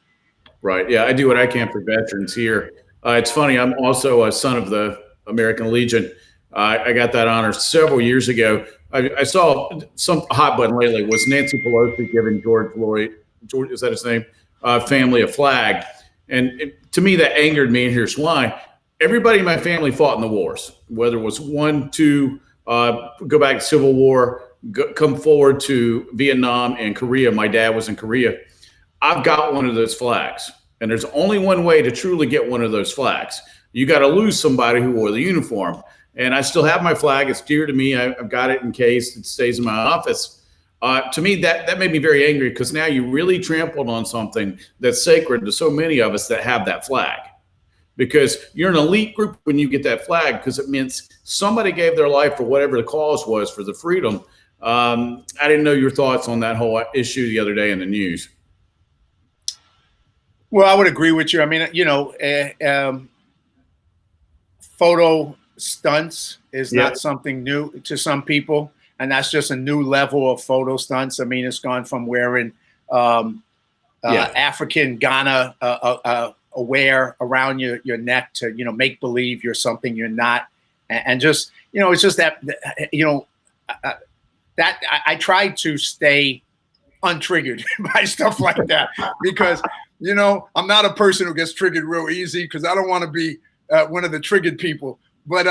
Right. Yeah, I do what I can for veterans here. It's funny. I'm also a son of the American Legion. I got that honor several years ago. I saw some hot button lately was Nancy Pelosi giving George Floyd, is that his name, family a flag. And to me, that angered me, and here's why. everybody in my family fought in the wars, whether it was one, two, go back to Civil War, come forward to Vietnam and Korea. My dad was in Korea. I've got one of those flags, and there's only one way to truly get one of those flags. You got to lose somebody who wore the uniform. And I still have my flag. It's dear to me. I've got it encased. It stays in my office. To me, that made me very angry, because now you really trampled on something that's sacred to so many of us that have that flag. Because you're an elite group when you get that flag, because it means somebody gave their life for whatever the cause was for the freedom. I didn't know your thoughts on that whole issue the other day in the news. Well, I would agree with you. I mean, photo stunts is not something new to some people, and that's just a new level of photo stunts. I mean, it's gone from wearing African Ghana wear around your neck to make believe you're something you're not, and just it's just that that I try to stay untriggered by stuff like that, because I'm not a person who gets triggered real easy, because I don't want to be one of the triggered people. But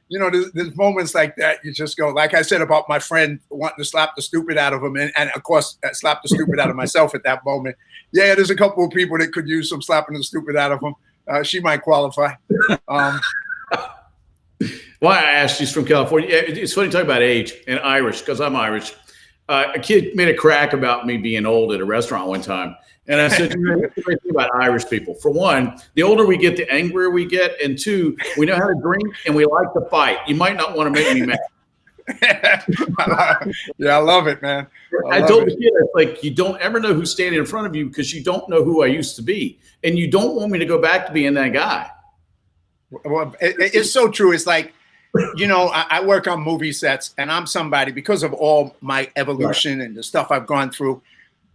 there's moments like that you just go, like I said about my friend wanting to slap the stupid out of him, and of course slap the stupid out of myself at that moment. Yeah, there's a couple of people that could use some slapping the stupid out of them. She might qualify. Well, I asked, she's from California. It's funny talking about age and Irish, because I'm Irish. A kid made a crack about me being old at a restaurant one time. And I said, you think about Irish people. For one, the older we get, the angrier we get. And two, we know how to drink and we like to fight. You might not want to make me mad. Yeah, I love it, man. I told the kid, it's like, you don't ever know who's standing in front of you, because you don't know who I used to be. And you don't want me to go back to being that guy. Well, it's so true. It's like, I work on movie sets, and I'm somebody, because of all my evolution and the stuff I've gone through,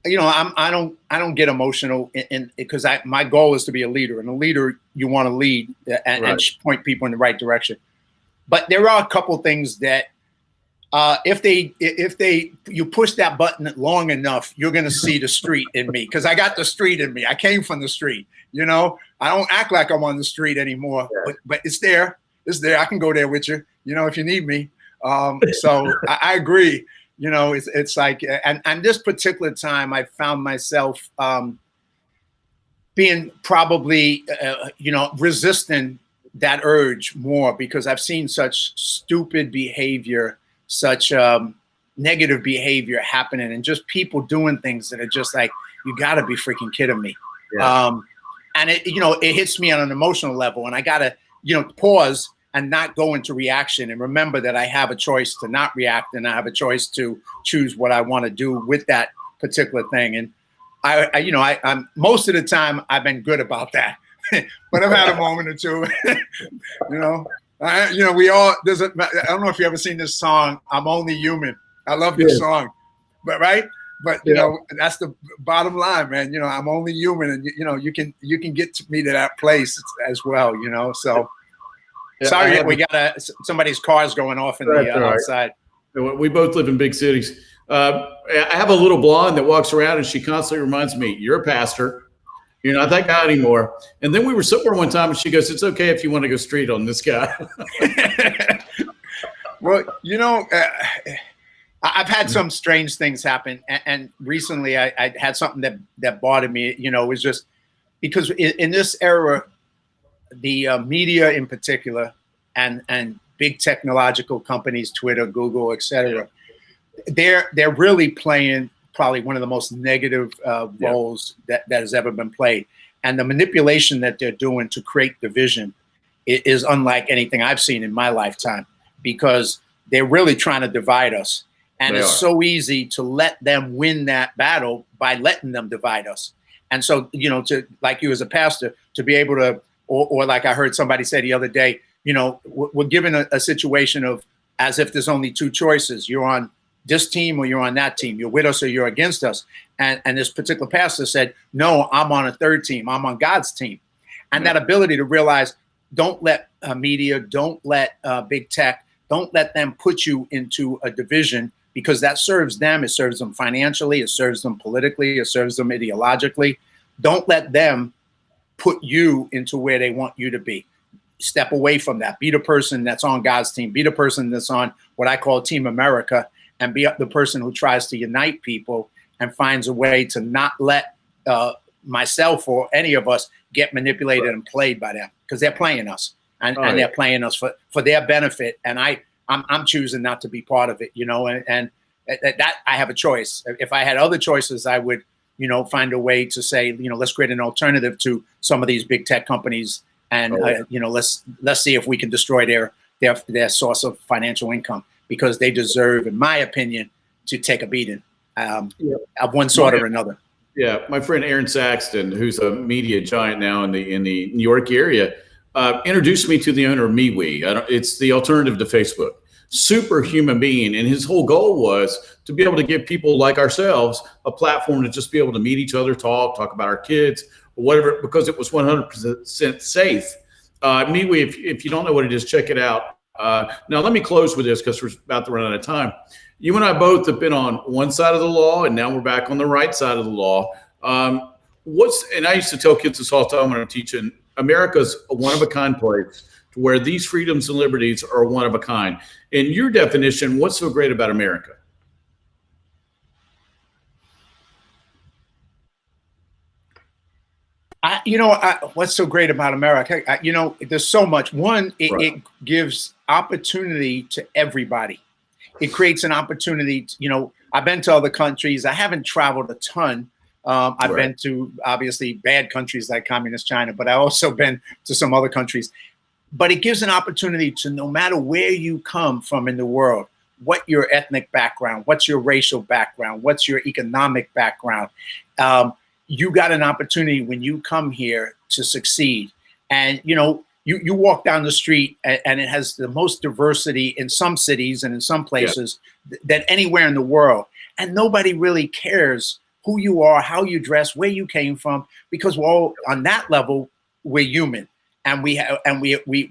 I don't get emotional, because my goal is to be a leader, and a leader, you want to lead and point people in the right direction. But there are a couple things that if you push that button long enough, you're going to see the street in me, because I got the street in me. I came from the street. I don't act like I'm on the street anymore, but it's there. It's there. I can go there with you, if you need me. So I agree. It's like, and this particular time, I found myself being probably, resisting that urge more, because I've seen such stupid behavior, such negative behavior happening, and just people doing things that are just like, you got to be freaking kidding me. Yeah. And it hits me on an emotional level, and I got to, pause and not go into reaction, and remember that I have a choice to not react, and I have a choice to choose what I want to do with that particular thing. And I'm most of the time I've been good about that, but I've had a moment or two. We all, I don't know if you ever seen this song, "I'm Only Human." I love this song, but that's the bottom line, man. I'm only human, and you can get me to that place as well. So. Yeah, sorry, we got somebody's car's going off in the outside. We both live in big cities. I have a little blonde that walks around, and she constantly reminds me, "You're a pastor. You're not that guy anymore." And then we were somewhere one time, and she goes, "It's okay if you want to go street on this guy." Well, I've had some strange things happen, and recently I had something that bothered me. It was just because in this era, the media in particular, and big technological companies, Twitter, Google, etc., they're really playing probably one of the most negative roles that has ever been played. And the manipulation that they're doing to create division is unlike anything I've seen in my lifetime, because they're really trying to divide us. And it's so easy to let them win that battle by letting them divide us. And so, to, like you as a pastor, to be able to, or like I heard somebody say the other day, we're given a situation of as if there's only two choices. You're on this team or you're on that team. You're with us or you're against us. And this particular pastor said, no, I'm on a third team. I'm on God's team. And that ability to realize, don't let media, don't let big tech, don't let them put you into a division, because that serves them. It serves them financially. It serves them politically. It serves them ideologically. Don't let them put you into where they want you to be. step away from that. Be the person that's on God's team. Be the person that's on what I call Team America, and be the person who tries to unite people and finds a way to not let myself or any of us get manipulated and played by them, because they're playing us, and they're playing us for their benefit. And I'm choosing not to be part of it, you know, and that I have a choice. If I had other choices, I would, you know, find a way to say, you know, let's create an alternative to some of these big tech companies, and you know, let's see if we can destroy their source of financial income, because they deserve, in my opinion, to take a beating of one sort or another. Yeah, my friend Aaron Saxton, who's a media giant now in the New York area, introduced me to the owner of MeWe. It's the alternative to Facebook. Super human being, and his whole goal was to be able to give people like ourselves a platform to just be able to meet each other, talk about our kids, or whatever, because it was 100% safe. MeWe, if you don't know what it is, check it out. Now, let me close with this, because we're about to run out of time. You and I both have been on one side of the law, and now we're back on the right side of the law. And I used to tell kids this all the time when I'm teaching, America's a one-of-a-kind place to where these freedoms and liberties are one of a kind. In your definition, what's so great about America? What's so great about America? There's so much. One, it gives opportunity to everybody. It creates an opportunity. I've been to other countries. I haven't traveled a ton. I've been to, obviously, bad countries like communist China, but I've also been to some other countries. But it gives an opportunity to, no matter where you come from in the world, what your ethnic background, what's your racial background, what's your economic background, you got an opportunity when you come here to succeed. And, you walk down the street and it has the most diversity in some cities and in some places than anywhere in the world. And nobody really cares who you are, how you dress, where you came from, because we're all on that level, we're human. And we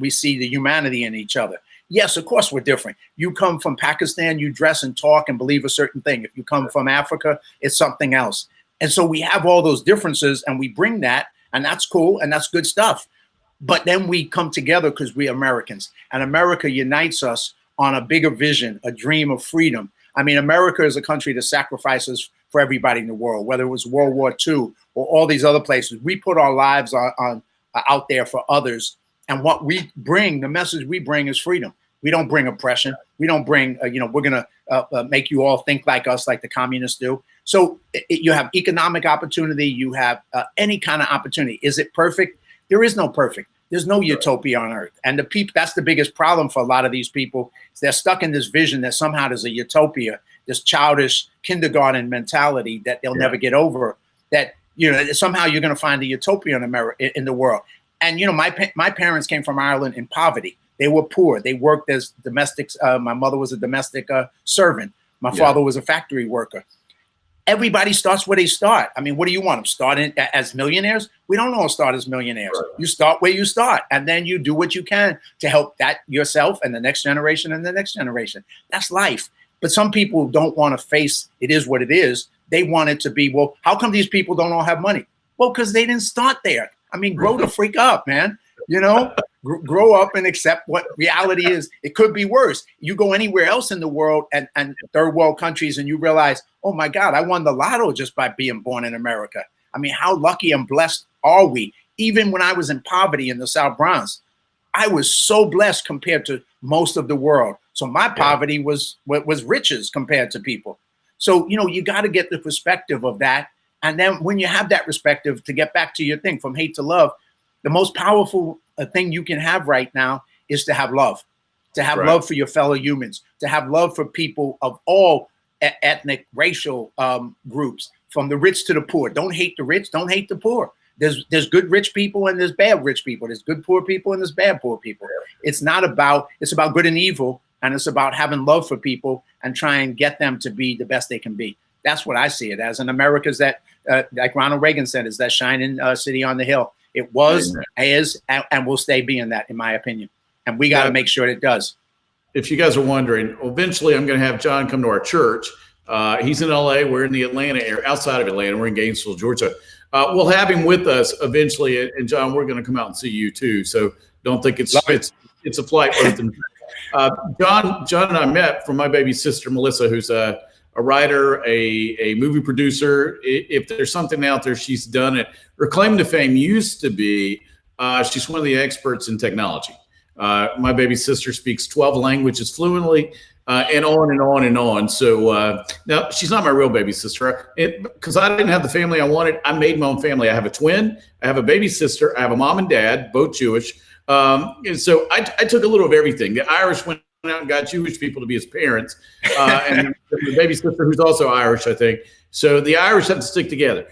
see the humanity in each other. Yes, of course, we're different. You come from Pakistan, you dress and talk and believe a certain thing. If you come from Africa, it's something else. And so we have all those differences, and we bring that, and that's cool, and that's good stuff. But then we come together because we're Americans, and America unites us on a bigger vision, a dream of freedom. I mean, America is a country that sacrifices for everybody in the world, whether it was World War II or all these other places. We put our lives out there for others. And what we bring, the message we bring, is freedom. We don't bring oppression. We don't bring, we're going to make you all think like us, like the communists do. So you have economic opportunity. You have any kind of opportunity. Is it perfect? There is no perfect. There's no utopia on earth. And the people, that's the biggest problem for a lot of these people. They're stuck in this vision that somehow there's a utopia, this childish kindergarten mentality that they'll never get over, that, somehow you're going to find a utopia in America, in the world. And, my parents came from Ireland in poverty. They were poor. They worked as domestics. My mother was a domestic servant. My father was a factory worker. Everybody starts where they start. I mean, what do you want them starting as millionaires? We don't all start as millionaires. Right. You start where you start, and then you do what you can to help that yourself and the next generation and the next generation. That's life. But some people don't want to face it is what it is. They want it to be, well, how come these people don't all have money? Well, because they didn't start there. I mean, grow the freak up, man. Grow up and accept what reality is. It could be worse. You go anywhere else in the world and third world countries, and you realize, oh my God, I won the lotto just by being born in America. I mean, how lucky and blessed are we? Even when I was in poverty in the South Bronx, I was so blessed compared to most of the world. So my poverty was riches compared to people. So, you got to get the perspective of that. And then when you have that perspective, to get back to your thing, from hate to love, the most powerful thing you can have right now is to have love, love for your fellow humans, to have love for people of all ethnic, racial groups, from the rich to the poor. Don't hate the rich. Don't hate the poor. There's good rich people and there's bad rich people. There's good poor people and there's bad poor people. It's about good and evil, and it's about having love for people and try and get them to be the best they can be. That's what I see it as. And America's that, like Ronald Reagan said, is that shining city on the hill. It was, is, and will stay being that, in my opinion. And we got to make sure it does. If you guys are wondering, eventually I'm going to have John come to our church. He's in LA. We're in the Atlanta area, outside of Atlanta. We're in Gainesville, Georgia. We'll have him with us eventually. And John, we're going to come out and see you too. So Don't think it's a flight worth it. John and I met from my baby sister, Melissa, who's a writer, a movie producer. If there's something out there, she's done it. Her claim to fame used to be she's one of the experts in technology. My baby sister speaks 12 languages fluently, and on and on and on. So now she's not my real baby sister because I didn't have the family I wanted. I made my own family. I have a twin. I have a baby sister. I have a mom and dad, both Jewish. And so I took a little of everything. The Irish went out and got Jewish people to be his parents, and the baby sister who's also Irish, I think. So the Irish have to stick together.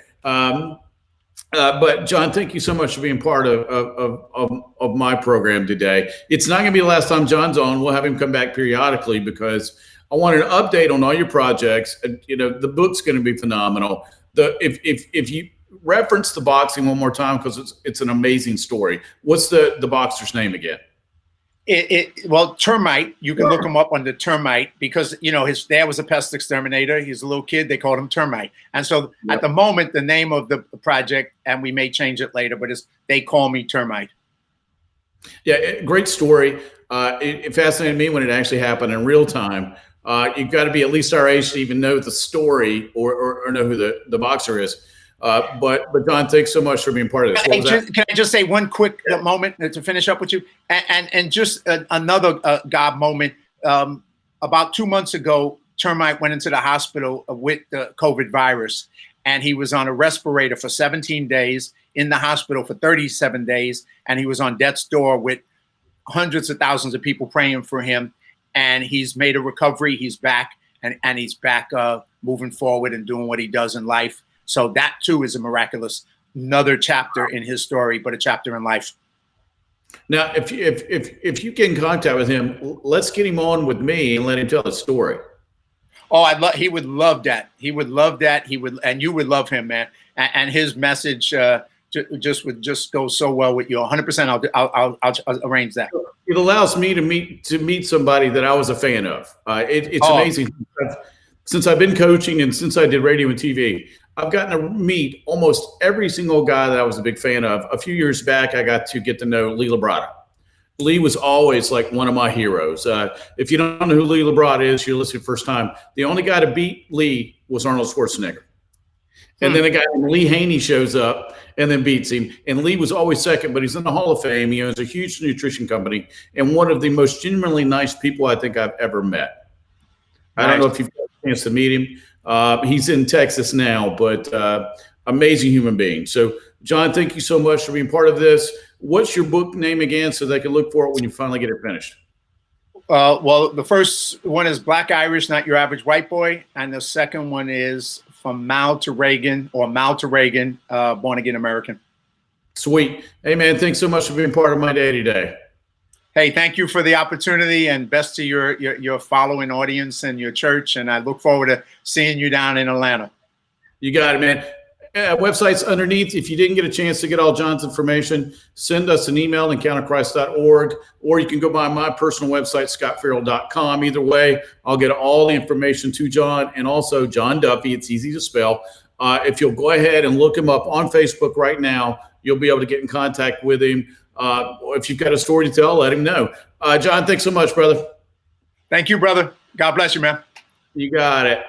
But John, thank you so much for being part of my program today. It's not going to be the last time John's on. We'll have him come back periodically because I want an update on all your projects. You know, the book's going to be phenomenal. If you reference the boxing one more time, because it's an amazing story. What's the boxer's name again? Well, Termite. You can look him up under Termite because, you know, his dad was a pest exterminator. He's a little kid. They called him Termite. And so at the moment, the name of the project, and we may change it later, but they call me Termite. Yeah, great story. It fascinated me when it actually happened in real time. You've got to be at least our age to even know the story or know who the boxer is. But John, thanks so much for being part of this. Can I just say one quick moment to finish up with you? And just another God moment. About 2 months ago, Termite went into the hospital with the COVID virus, and he was on a respirator for 17 days, in the hospital for 37 days, and he was on death's door with hundreds of thousands of people praying for him. And he's made a recovery. He's back, and he's back moving forward and doing what he does in life. So that too is a miraculous, another chapter in his story, but a chapter in life. Now, if you get in contact with him, let's get him on with me and let him tell the story. Oh, he would love that. He would love that. And you would love him, man. And his message would just go so well with you. 100%. I'll arrange that. It allows me to meet somebody that I was a fan of. It's amazing. Since I've been coaching and since I did radio and TV, I've gotten to meet almost every single guy that I was a big fan of. A few years back, I got to get to know Lee Labrada. Lee was always like one of my heroes. If you don't know who Lee Labrada is, you're listening first time. The only guy to beat Lee was Arnold Schwarzenegger. And then a guy named Lee Haney shows up and then beats him. And Lee was always second, but he's in the Hall of Fame. He owns a huge nutrition company and one of the most genuinely nice people I think I've ever met. I don't know if you've got a chance to meet him. He's in Texas now, but amazing human being. So, John, thank you so much for being part of this. What's your book name again so they can look for it when you finally get it finished? Well, the first one is Black Irish, Not Your Average White Boy. And the second one is From Mao to Reagan, or Mao to Reagan, Born Again American. Sweet. Hey, man, thanks so much for being part of my day today. Hey, thank you for the opportunity, and best to your following audience and your church. And I look forward to seeing you down in Atlanta. You got it, man. Website's underneath. If you didn't get a chance to get all John's information, send us an email, encounterchrist.org, or you can go by my personal website, scottfarrell.com. Either way, I'll get all the information to John, and also John Duffy. It's easy to spell. If you'll go ahead and look him up on Facebook right now, you'll be able to get in contact with him. If you've got a story to tell, let him know. John, thanks so much, brother. Thank you, brother. God bless you, man. You got it.